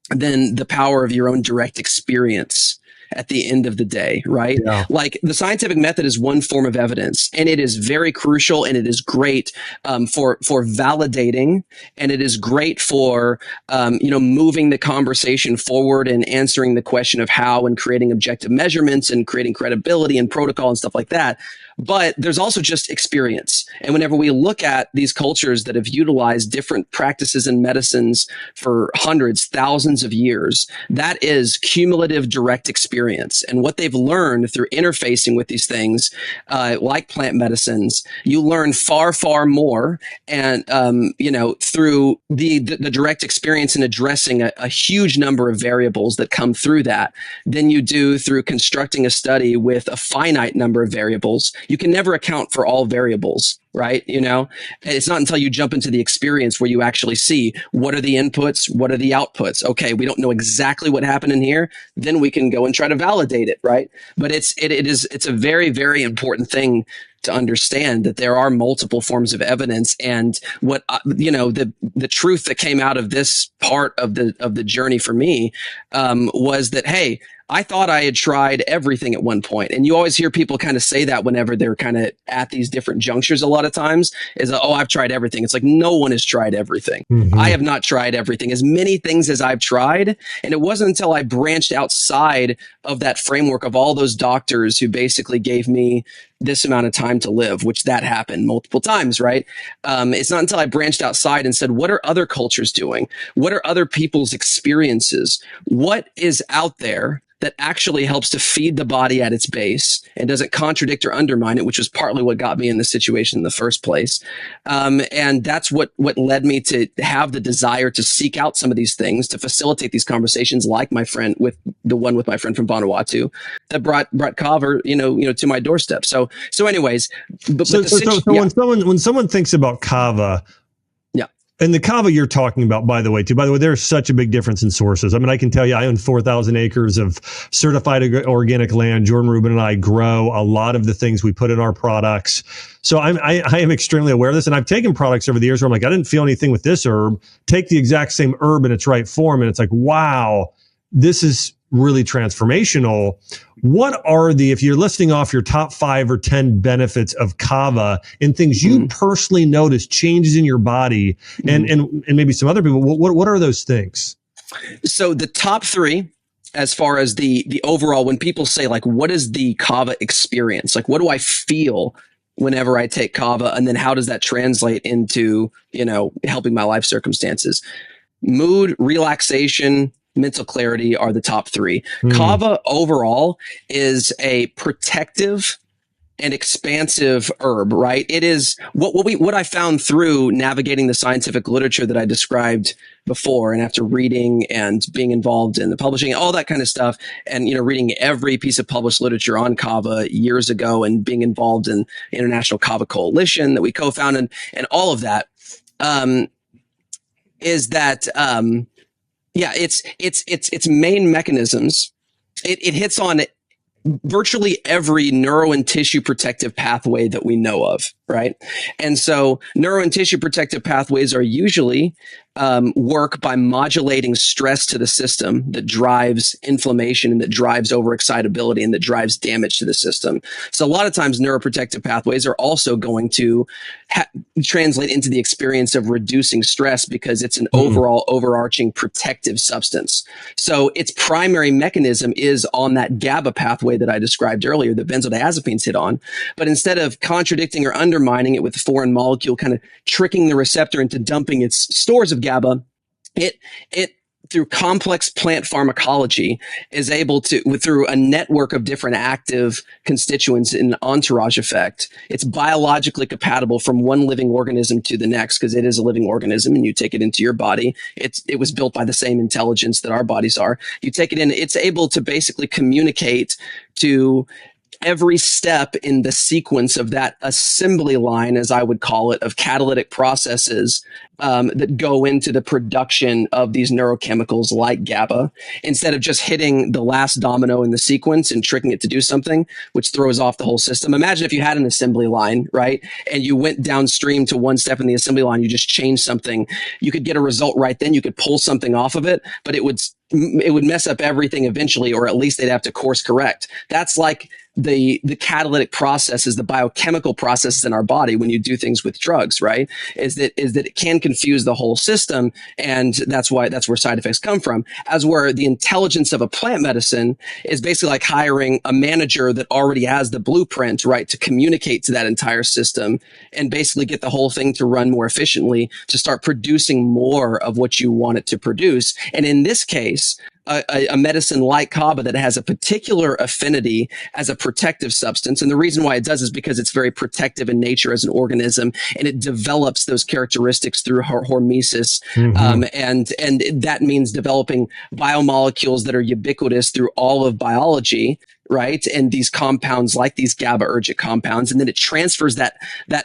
than the power of your own direct experience at the end of the day, right? Yeah. Like the scientific method is one form of evidence, and it is very crucial, and it is great for validating, and it is great for moving the conversation forward and answering the question of how, and creating objective measurements and creating credibility and protocol and stuff like that. But there's also just experience. And whenever we look at these cultures that have utilized different practices and medicines for hundreds, thousands of years, that is cumulative direct experience. And what they've learned through interfacing with these things, like plant medicines, you learn far, far more. And, through the direct experience in addressing a huge number of variables that come through that than you do through constructing a study with a finite number of variables. You can never account for all variables, right? It's not until you jump into the experience where you actually see what are the inputs, what are the outputs. Okay, we don't know exactly what happened in here. Then we can go and try to validate it, right? But it's a very, very important thing to understand that there are multiple forms of evidence. And what the truth that came out of this part of the journey for me was that, hey, I thought I had tried everything at one point. And you always hear people kind of say that whenever they're kind of at these different junctures a lot of times is, oh, I've tried everything. It's like, no one has tried everything. Mm-hmm. I have not tried everything. As many things as I've tried. And it wasn't until I branched outside of that framework of all those doctors who basically gave me this amount of time to live, which that happened multiple times, right? It's not until I branched outside and said, what are other cultures doing? What are other people's experiences? What is out there that actually helps to feed the body at its base and doesn't contradict or undermine it, which was partly what got me in this situation in the first place. And that's what led me to have the desire to seek out some of these things, to facilitate these conversations, like my friend with my friend from Vanuatu that brought Kava, to my doorstep. So anyways, when someone thinks about Kava, and the Kava you're talking about, by the way, there's such a big difference in sources. I mean, I can tell you, I own 4,000 acres of certified organic land. Jordan Rubin and I grow a lot of the things we put in our products. So I am extremely aware of this. And I've taken products over the years where I'm like, I didn't feel anything with this herb. Take the exact same herb in its right form. And it's like, wow, this is really transformational. What are if you're listing off your top 5 or 10 benefits of Kava and things you personally notice changes in your body and maybe some other people, what are those things? So the top 3, as far as the overall, when people say like, what is the Kava experience? Like, what do I feel whenever I take Kava? And then how does that translate into, helping my life circumstances? Mood, relaxation, mental clarity are the top 3. Kava overall is a protective and expansive herb, right? It is what I found through navigating the scientific literature that I described before, and after reading and being involved in the publishing, all that kind of stuff, and reading every piece of published literature on Kava years ago, and being involved in the International Kava Coalition that we co-founded, and all of that, is that its main mechanisms. It hits on virtually every neuro and tissue protective pathway that we know of, right? And so neuro and tissue protective pathways are usually work by modulating stress to the system that drives inflammation and that drives overexcitability and that drives damage to the system. So a lot of times neuroprotective pathways are also going to translate into the experience of reducing stress because it's an overall overarching protective substance. So its primary mechanism is on that GABA pathway that I described earlier that benzodiazepines hit on. But instead of contradicting or undermining it with a foreign molecule, kind of tricking the receptor into dumping its stores of GABA, it through complex plant pharmacology is able to, through a network of different active constituents in an entourage effect, it's biologically compatible from one living organism to the next, because it is a living organism and you take it into your body. It was built by the same intelligence that our bodies are. You take it in, it's able to basically communicate to every step in the sequence of that assembly line, as I would call it, of catalytic processes that go into the production of these neurochemicals like GABA, instead of just hitting the last domino in the sequence and tricking it to do something, which throws off the whole system. Imagine if you had an assembly line, right? And you went downstream to one step in the assembly line, you just changed something. You could get a result right then, you could pull something off of it, but it would mess up everything eventually, or at least they'd have to course correct. That's like the catalytic processes, the biochemical processes in our body when you do things with drugs, right? Is that it can confuse the whole system, and that's where side effects come from. As where the intelligence of a plant medicine is basically like hiring a manager that already has the blueprint, right, to communicate to that entire system and basically get the whole thing to run more efficiently, to start producing more of what you want it to produce. And in this case, a medicine like Kava that has a particular affinity as a protective substance. And the reason why it does is because it's very protective in nature as an organism, and it develops those characteristics through hormesis. And that means developing biomolecules that are ubiquitous through all of biology, right? And these compounds like these GABAergic compounds, and then it transfers that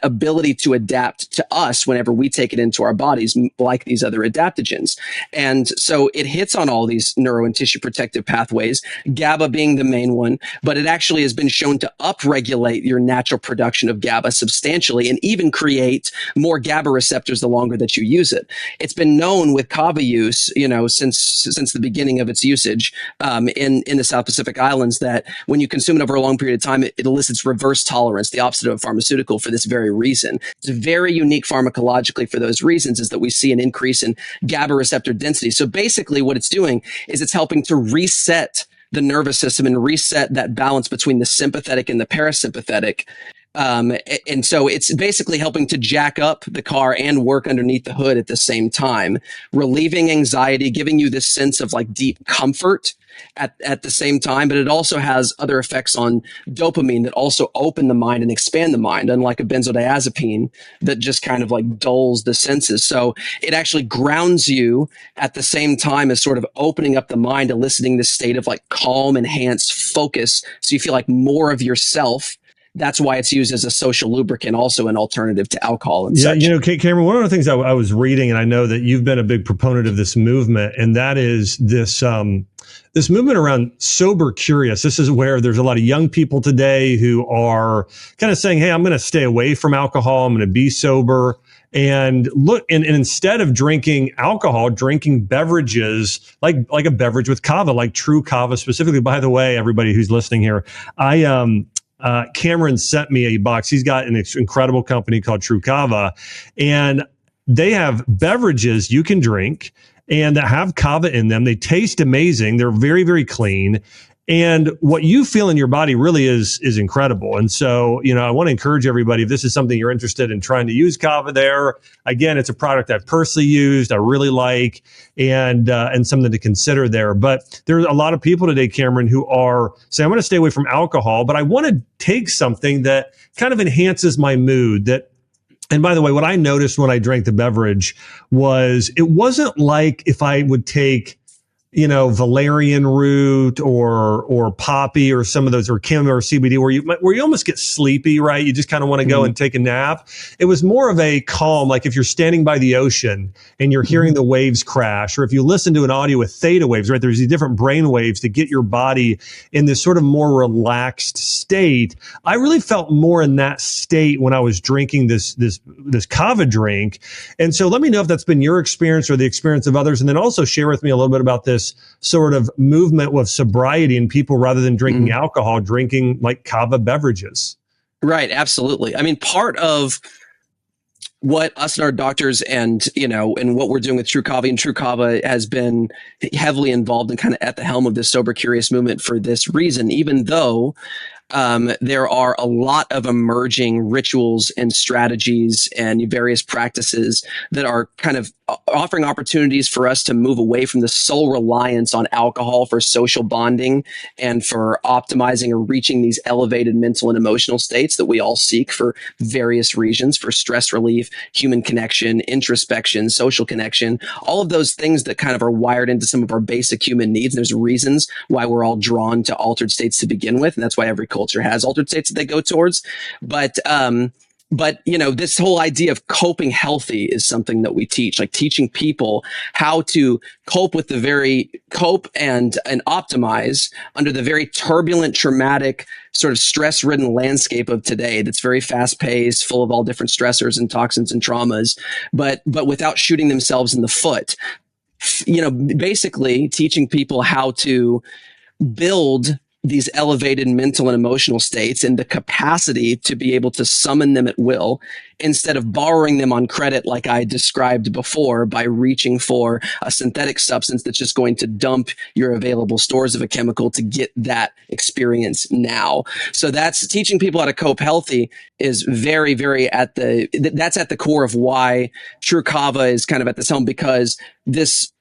ability to adapt to us whenever we take it into our bodies, like these other adaptogens. And so it hits on all these neuro and tissue protective pathways, GABA being the main one, but it actually has been shown to upregulate your natural production of GABA substantially and even create more GABA receptors the longer that you use it. It's been known with kava use, since the beginning of its usage in the South Pacific Islands, that when you consume it over a long period of time, it elicits reverse tolerance, the opposite of a pharmaceutical, for this very reason. It's very unique pharmacologically for those reasons, is that we see an increase in GABA receptor density. So basically what it's doing is it's helping to reset the nervous system and reset that balance between the sympathetic and the parasympathetic. And so it's basically helping to jack up the car and work underneath the hood at the same time, relieving anxiety, giving you this sense of like deep comfort at the same time. But it also has other effects on dopamine that also open the mind and expand the mind, unlike a benzodiazepine that just kind of like dulls the senses. So it actually grounds you at the same time as sort of opening up the mind, eliciting this state of like calm, enhanced focus. So you feel like more of yourself. That's why it's used as a social lubricant, also an alternative to alcohol and such. Cameron, one of the things I was reading, and I know that you've been a big proponent of this movement, and that is this this movement around sober curious. This is where there's a lot of young people today who are kind of saying, hey, I'm going to stay away from alcohol. I'm going to be sober. And look, and instead of drinking alcohol, drinking beverages like a beverage with kava, like Tru Kava specifically. By the way, everybody who's listening here, Cameron sent me a box. He's got an incredible company called Tru Kava, and they have beverages you can drink and that have kava in them. They taste amazing. They're very, very clean. And what you feel in your body really is incredible. And so, I want to encourage everybody, if this is something you're interested in trying to use kava there, again, it's a product I've personally used, I really like, and something to consider there. But there's a lot of people today, Cameron, who are saying, I'm going to stay away from alcohol, but I want to take something that kind of enhances my mood. And by the way, what I noticed when I drank the beverage was it wasn't like if I would take valerian root or poppy or some of those, or chamomile or CBD, where you almost get sleepy, right? You just kind of want to go and take a nap. It was more of a calm, like if you're standing by the ocean and you're hearing the waves crash, or if you listen to an audio with theta waves, right? There's these different brain waves to get your body in this sort of more relaxed state. I really felt more in that state when I was drinking this kava drink. And so let me know if that's been your experience or the experience of others. And then also share with me a little bit about this sort of movement with sobriety and people, rather than drinking alcohol, drinking like kava beverages. Right. Absolutely. I mean, part of what us and our doctors and what we're doing with Tru Kava, and Tru Kava has been heavily involved and kind of at the helm of this sober curious movement for this reason, even though there are a lot of emerging rituals and strategies and various practices that are kind of offering opportunities for us to move away from the sole reliance on alcohol for social bonding and for optimizing or reaching these elevated mental and emotional states that we all seek for various reasons, for stress relief, human connection, introspection, social connection, all of those things that kind of are wired into some of our basic human needs. And there's reasons why we're all drawn to altered states to begin with. And that's why every culture has altered states that they go towards. But this whole idea of coping healthy is something that we teach, like teaching people how to cope and optimize under the very turbulent, traumatic, sort of stress-ridden landscape of today that's very fast-paced, full of all different stressors and toxins and traumas, but without shooting themselves in the foot. Basically teaching people how to build these elevated mental and emotional states and the capacity to be able to summon them at will, instead of borrowing them on credit like I described before, by reaching for a synthetic substance that's just going to dump your available stores of a chemical to get that experience now. So that's teaching people how to cope healthy is very, very that's at the core of why Tru Kava is kind of at this helm, because this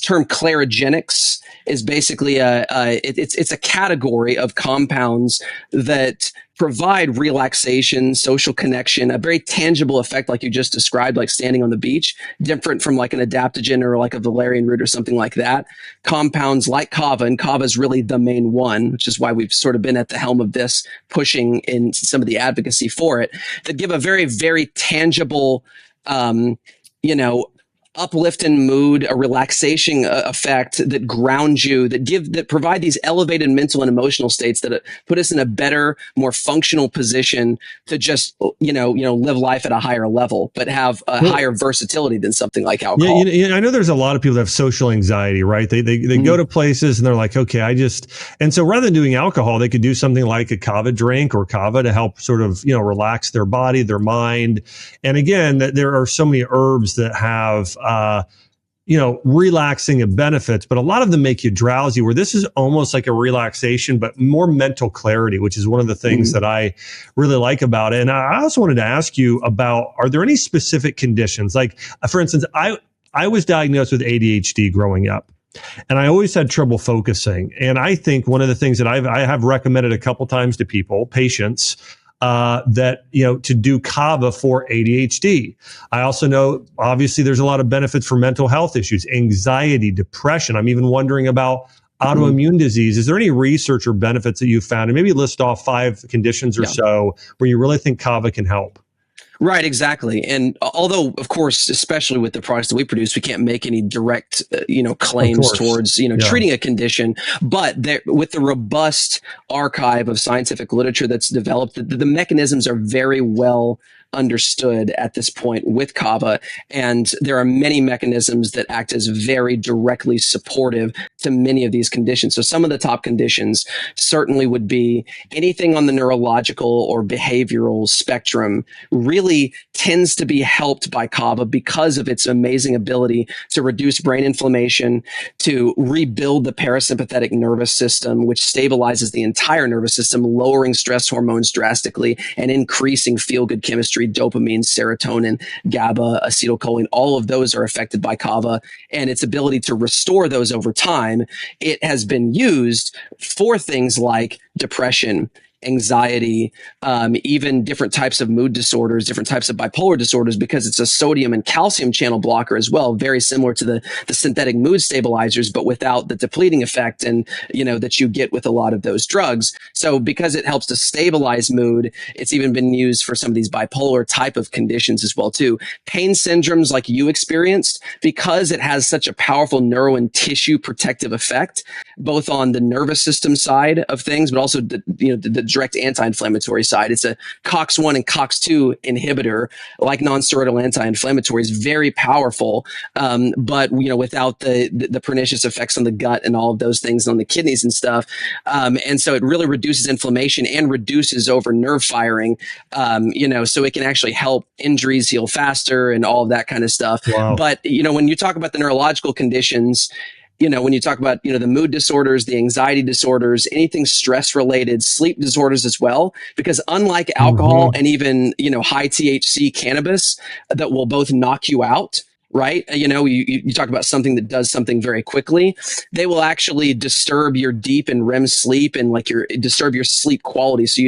term clarigenics is basically it's a category of compounds that provide relaxation, social connection, a very tangible effect like you just described, like standing on the beach, different from like an adaptogen or like a valerian root or something like that. Compounds like kava, and kava is really the main one, which is why we've sort of been at the helm of this, pushing in some of the advocacy for it, that give a very, very tangible, you know, uplift in mood, a relaxation effect that grounds you, that provide these elevated mental and emotional states that put us in a better, more functional position to just live life at a higher level, but have a higher versatility than something like alcohol. Yeah, I know there's a lot of people that have social anxiety, right? They go to places and they're like, okay, and so rather than doing alcohol, they could do something like a kava drink or kava to help sort of, relax their body, their mind. And again, there are so many herbs that have, relaxing benefits, but a lot of them make you drowsy, where this is almost like a relaxation, but more mental clarity, which is one of the things that I really like about it. And I also wanted to ask you about, are there any specific conditions? Like, for instance, I was diagnosed with ADHD growing up, and I always had trouble focusing. And I think one of the things that I have recommended a couple times to patients, to do kava for ADHD. I also know, obviously, there's a lot of benefits for mental health issues, anxiety, depression. I'm even wondering about autoimmune disease. Is there any research or benefits that you've found? And maybe list off 5 conditions or so where you really think kava can help. Right, exactly. And although, of course, especially with the products that we produce, we can't make any direct, claims towards, treating a condition. But with the robust archive of scientific literature that's developed, the mechanisms are very well understood at this point with kava. And there are many mechanisms that act as very directly supportive to many of these conditions. So some of the top conditions certainly would be anything on the neurological or behavioral spectrum really tends to be helped by kava because of its amazing ability to reduce brain inflammation, to rebuild the parasympathetic nervous system, which stabilizes the entire nervous system, lowering stress hormones drastically and increasing feel-good chemistry, dopamine, serotonin, GABA, acetylcholine. All of those are affected by kava, and its ability to restore those over time. It has been used for things like depression, anxiety, even different types of mood disorders, different types of bipolar disorders, because it's a sodium and calcium channel blocker as well, very similar to the synthetic mood stabilizers, but without the depleting effect and that you get with a lot of those drugs. So because it helps to stabilize mood, it's even been used for some of these bipolar type of conditions as well too. Pain syndromes like you experienced, because it has such a powerful neuro and tissue protective effect, both on the nervous system side of things, but also the direct anti-inflammatory side. It's a COX-1 and COX-2 inhibitor, like non-steroidal anti-inflammatories, very powerful, but without the pernicious effects on the gut and all of those things on the kidneys and stuff. And so it really reduces inflammation and reduces over nerve firing, so it can actually help injuries heal faster and all of that kind of stuff. Wow. But, when you talk about the neurological conditions, when you talk about, the mood disorders, the anxiety disorders, anything stress related, sleep disorders as well, because unlike alcohol and even, high THC cannabis that will both knock you out, right? You talk about something that does something very quickly. They will actually disturb your deep and REM sleep and disturb your sleep quality. So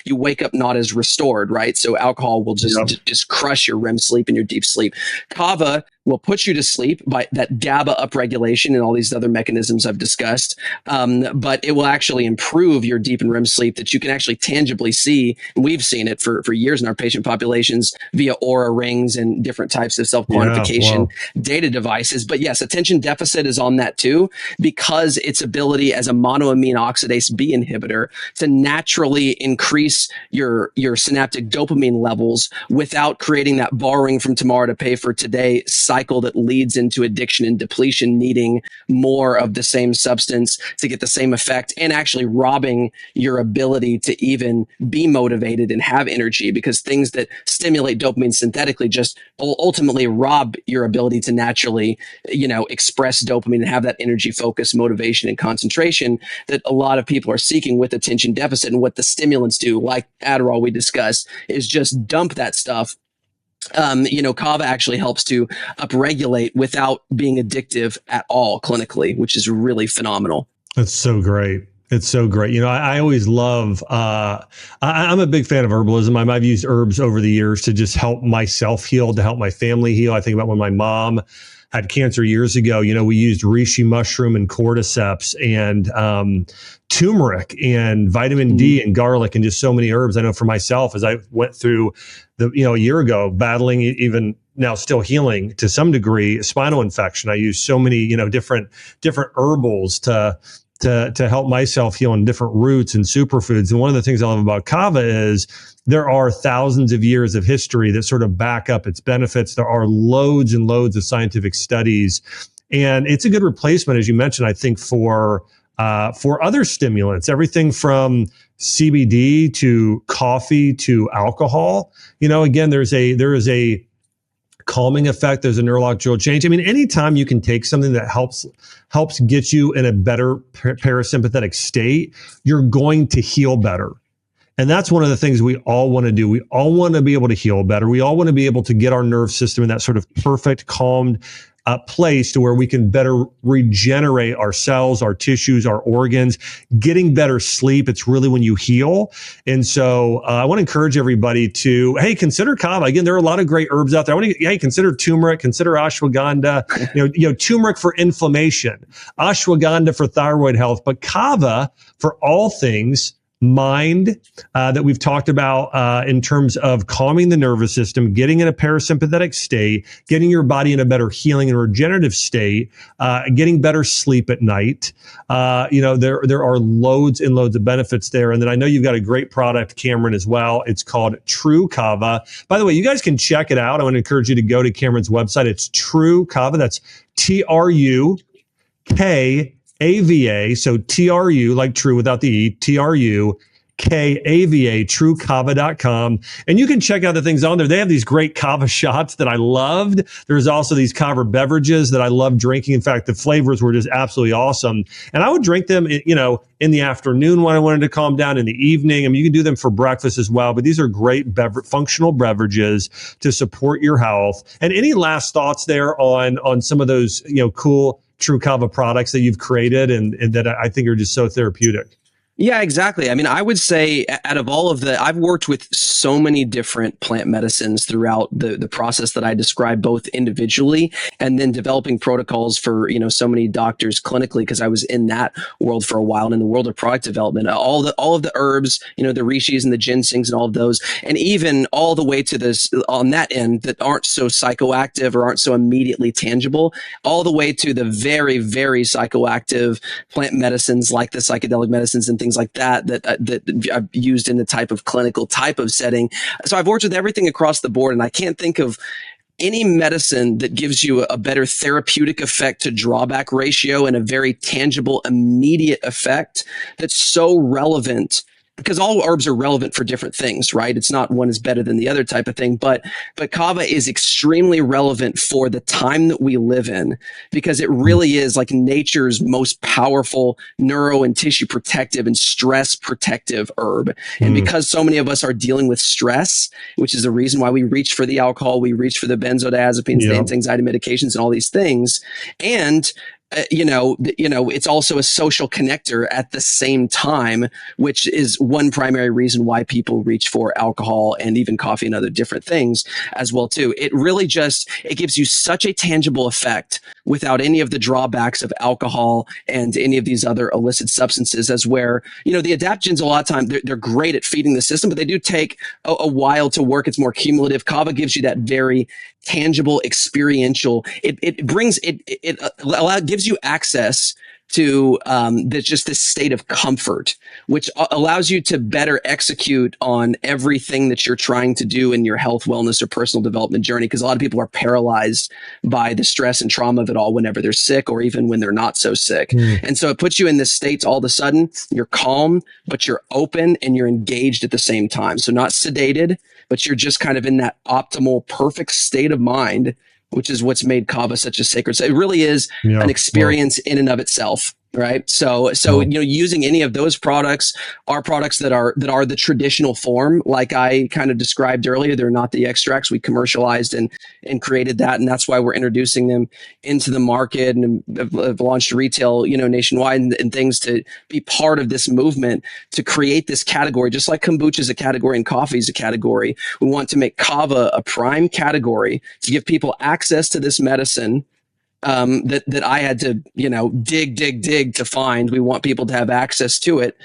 you wake up not as restored, right? So alcohol will just crush your REM sleep and your deep sleep. Kava will put you to sleep by that GABA upregulation and all these other mechanisms I've discussed. But it will actually improve your deep and REM sleep that you can actually tangibly see. And we've seen it for years in our patient populations via Aura rings and different types of self-quantification data devices. But yes, attention deficit is on that too, because its ability as a monoamine oxidase B inhibitor to naturally increase your synaptic dopamine levels without creating that borrowing from tomorrow to pay for today cycle that leads into addiction and depletion, needing more of the same substance to get the same effect, and actually robbing your ability to even be motivated and have energy, because things that stimulate dopamine synthetically just ultimately rob your ability to naturally, express dopamine and have that energy, focus, motivation, and concentration that a lot of people are seeking with attention deficit. And what the stimulants do, like Adderall we discussed, is just dump that stuff. Kava actually helps to upregulate without being addictive at all clinically, which is really phenomenal. That's so great. It's so great. I always love, I'm a big fan of herbalism. I've used herbs over the years to just help myself heal, to help my family heal. I think about when my mom had cancer years ago, we used reishi mushroom and cordyceps and turmeric and vitamin D and garlic and just so many herbs. I know for myself, as I went through a year ago, battling, even now still healing to some degree, spinal infection. I use so many, different herbals to help myself heal, in different roots and superfoods. And one of the things I love about kava is there are thousands of years of history that sort of back up its benefits. There are loads and loads of scientific studies, and it's a good replacement, as you mentioned, I think, for other stimulants, everything from CBD to coffee to alcohol. Again, there is a calming effect. There's a neurological change. I mean, anytime you can take something that helps get you in a better parasympathetic state, you're going to heal better. And that's one of the things we all want to do. We all want to be able to heal better. We all want to be able to get our nerve system in that sort of perfect, calmed place to where we can better regenerate our cells, our tissues, our organs, getting better sleep. It's really when you heal. And so I want to encourage everybody to, hey, consider kava. Again, there are a lot of great herbs out there. Consider turmeric, consider ashwagandha, turmeric for inflammation, ashwagandha for thyroid health, but kava for all things mind that we've talked about in terms of calming the nervous system, getting in a parasympathetic state, getting your body in a better healing and regenerative state, getting better sleep at night. There are loads and loads of benefits there. And then I know you've got a great product, Cameron, as well. It's called Tru Kava. By the way, you guys can check it out. I want to encourage you to go to Cameron's website. It's Tru Kava. That's TRUKAVA. So TRU, like true without the E, TRUKAVA, trukava.com. And you can check out the things on there. They have these great kava shots that I loved. There's also these kava beverages that I love drinking. In fact, the flavors were just absolutely awesome. And I would drink them, in the afternoon when I wanted to calm down, in the evening. I mean, you can do them for breakfast as well, but these are great functional beverages to support your health. And any last thoughts there on some of those, cool Tru Kava products that you've created and that I think are just so therapeutic? Yeah, exactly. I mean, I would say out of all of I've worked with so many different plant medicines throughout the process that I described, both individually and then developing protocols for, so many doctors clinically, because I was in that world for a while, and in the world of product development, all of the herbs, the rishis and the ginsengs and all of those, and even all the way to this on that end that aren't so psychoactive or aren't so immediately tangible, all the way to the very, very psychoactive plant medicines like the psychedelic medicines and things like that I've used in the type of clinical type of setting. So I've worked with everything across the board, and I can't think of any medicine that gives you a better therapeutic effect to drawback ratio and a very tangible, immediate effect that's so relevant, because all herbs are relevant for different things, right? It's not one is better than the other type of thing, but kava is extremely relevant for the time that we live in, because it really is like nature's most powerful neuro and tissue protective and stress protective herb. And because so many of us are dealing with stress, which is the reason why we reach for the alcohol, we reach for the benzodiazepines, the anti-anxiety medications and all these things. And it's also a social connector at the same time, which is one primary reason why people reach for alcohol and even coffee and other different things as well too. It really it gives you such a tangible effect without any of the drawbacks of alcohol and any of these other illicit substances, as where, the adaptogens a lot of time, they're great at feeding the system, but they do take a while to work. It's more cumulative. Kava gives you that very tangible, experiential. It gives you access to just this state of comfort, which allows you to better execute on everything that you're trying to do in your health, wellness, or personal development journey. Because a lot of people are paralyzed by the stress and trauma of it all whenever they're sick, or even when they're not so sick. And so it puts you in this state. All of a sudden, you're calm, but you're open and you're engaged at the same time. So not sedated, but you're just kind of in that optimal, perfect state of mind, which is what's made kava such a sacred. So it really is an experience in and of itself. Right. So, Oh. using any of those products are products that are the traditional form, like I kind of described earlier. They're not the extracts. We commercialized and created that. And that's why we're introducing them into the market and have launched retail, nationwide and things to be part of this movement to create this category, just like kombucha is a category and coffee is a category. We want to make kava a prime category to give people access to this medicine that I had to, dig to find. We want people to have access to it,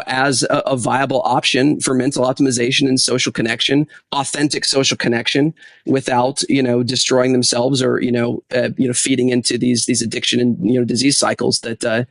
as a viable option for mental optimization and social connection, authentic social connection, without, destroying themselves or, feeding into these addiction and disease cycles that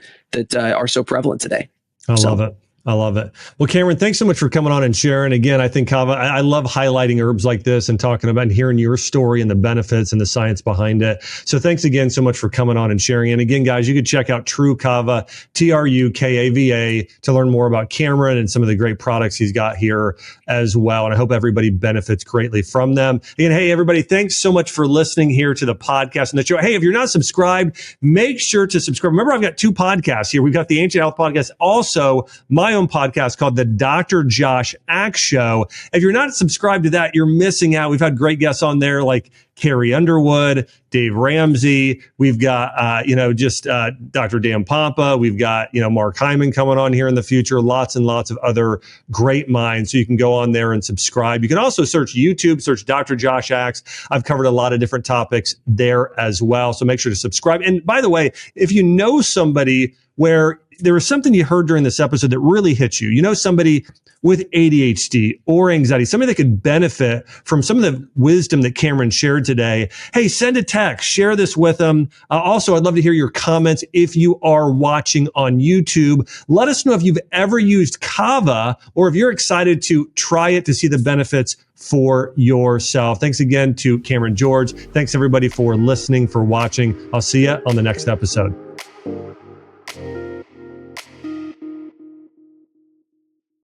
are so prevalent today. I love it. I love it. Well, Cameron, thanks so much for coming on and sharing. Again, I think Kava, I love highlighting herbs like this and talking about and hearing your story and the benefits and the science behind it. So thanks again so much for coming on and sharing. And again, guys, you could check out Tru Kava, TruKava, to learn more about Cameron and some of the great products he's got here as well. And I hope everybody benefits greatly from them. Again, hey, everybody, thanks so much for listening here to the podcast and the show. Hey, if you're not subscribed, make sure to subscribe. Remember, I've got 2 podcasts here. We've got the Ancient Health podcast, also my own podcast called the Dr. Josh Axe Show. If you're not subscribed to that, you're missing out. We've had great guests on there like Carrie Underwood, Dave Ramsey. We've got, Dr. Dan Pompa. We've got, Mark Hyman coming on here in the future. Lots and lots of other great minds. So you can go on there and subscribe. You can also search YouTube, search Dr. Josh Axe. I've covered a lot of different topics there as well. So make sure to subscribe. And by the way, if you know somebody where there was something you heard during this episode that really hit you, somebody with ADHD or anxiety, somebody that could benefit from some of the wisdom that Cameron shared today, hey, send a text, share this with them. Also, I'd love to hear your comments if you are watching on YouTube. Let us know if you've ever used Kava or if you're excited to try it to see the benefits for yourself. Thanks again to Cameron George. Thanks everybody for listening, for watching. I'll see you on the next episode.